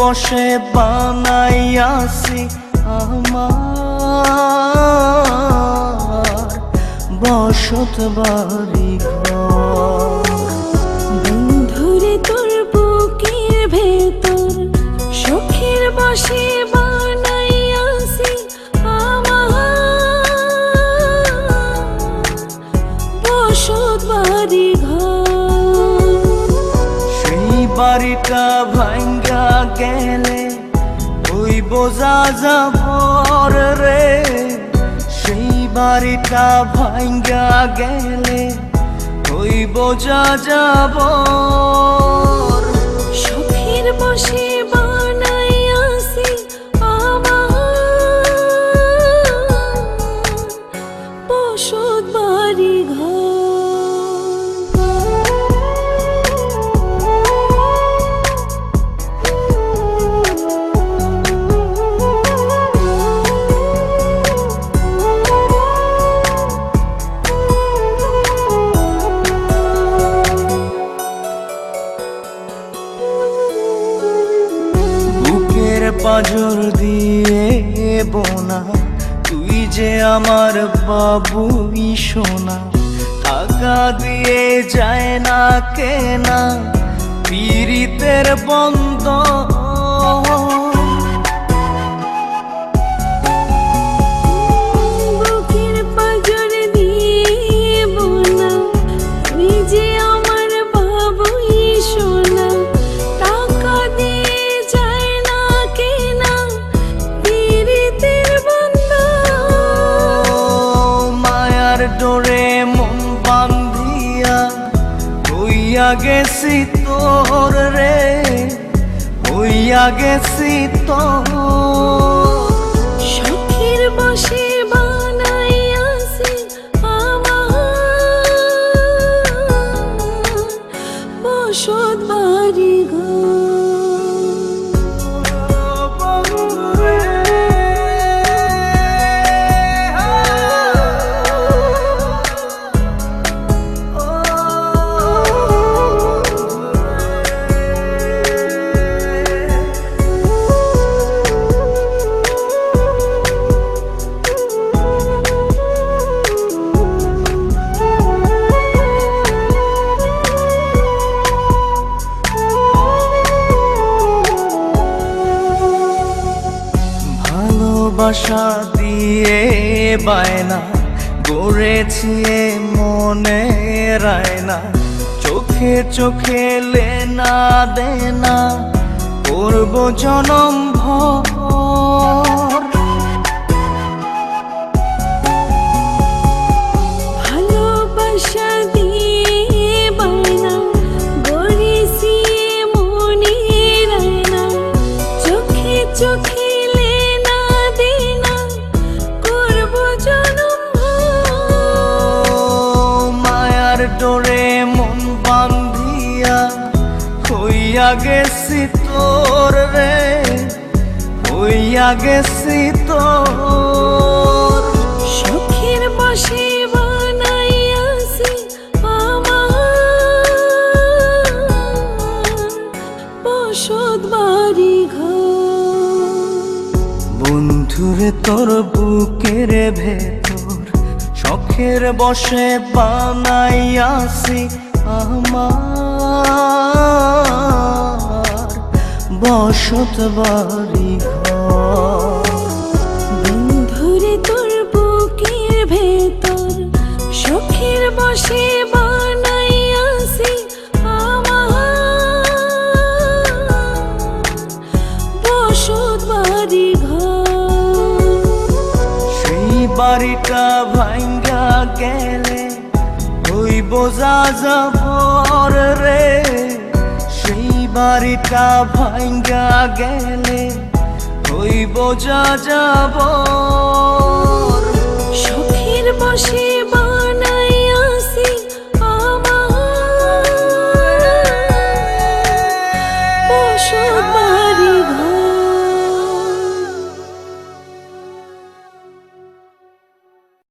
বসে বানাইয়াছি আমার বসত বাড়ি ঘর। বন্ধুরে তোর বুকের ভেতর শখের বসে বানাইয়াছি আমার বসত বাড়ি ঘর। সেই বাড়িটা ভাঙ্গা গেলে ওই বোঝা যাবর রে, সেই বাড়িটা ভাঙ্গা গেলে ওই বোঝা যাবর। শখের বসে বানাইয়াছি আমার বসত বাড়ি ঘর। পাঁজর দিয়ে বোনা তুই যে আমার বাবুই সোনা, টাকা দিয়ে যায় না কেনা পীড়িতের বন্ধ। বুকের পাঁজর দিয়ে বোনা তুই যে আমার বাবুই সোনা, টাকা দিয়ে যায় না কেনা পীড়িতের বন্ধন। মায়ার ডোরে মন বান্ধিয়া হইয়া গেছি তোর রে, হইয়া গেছি তোর। শখের বসে বানাইয়াছি আমার বসত বাড়ি ঘর। ভালোবাসা দিয়ে বায়না গড়েছি মনে রায়না, চোখে চোখে লেনা দেনা করব জনম ভর। ভালোবাসা দিয়ে বায়না গড়েছি মনে রায়না, চোখে চোখে লেনা দেনা করব জনম ভর। মায়ার ডোরে মন বান্ধিয়া হইয়া গেছি তোর রে, হইয়া গেছি তোর। শখের বসে বানাইয়াছি আমার বসত বাড়ি ঘর। বন্ধুরে তোর বুকের ভেতর শখের বসে বানাইয়াছি আমার বসত বাড়ি ঘর। বন্ধুরে তোর বুকের ভেতর শখের বসে বানাইয়াছি আমার বসত বাড়ি ঘর। সেই বাড়িটা ভাঙ্গা গেলে ওই বোঝা যাবর রে, সেই বাড়িটা ভাঙ্গা গেলে ওই বোঝা যাবর।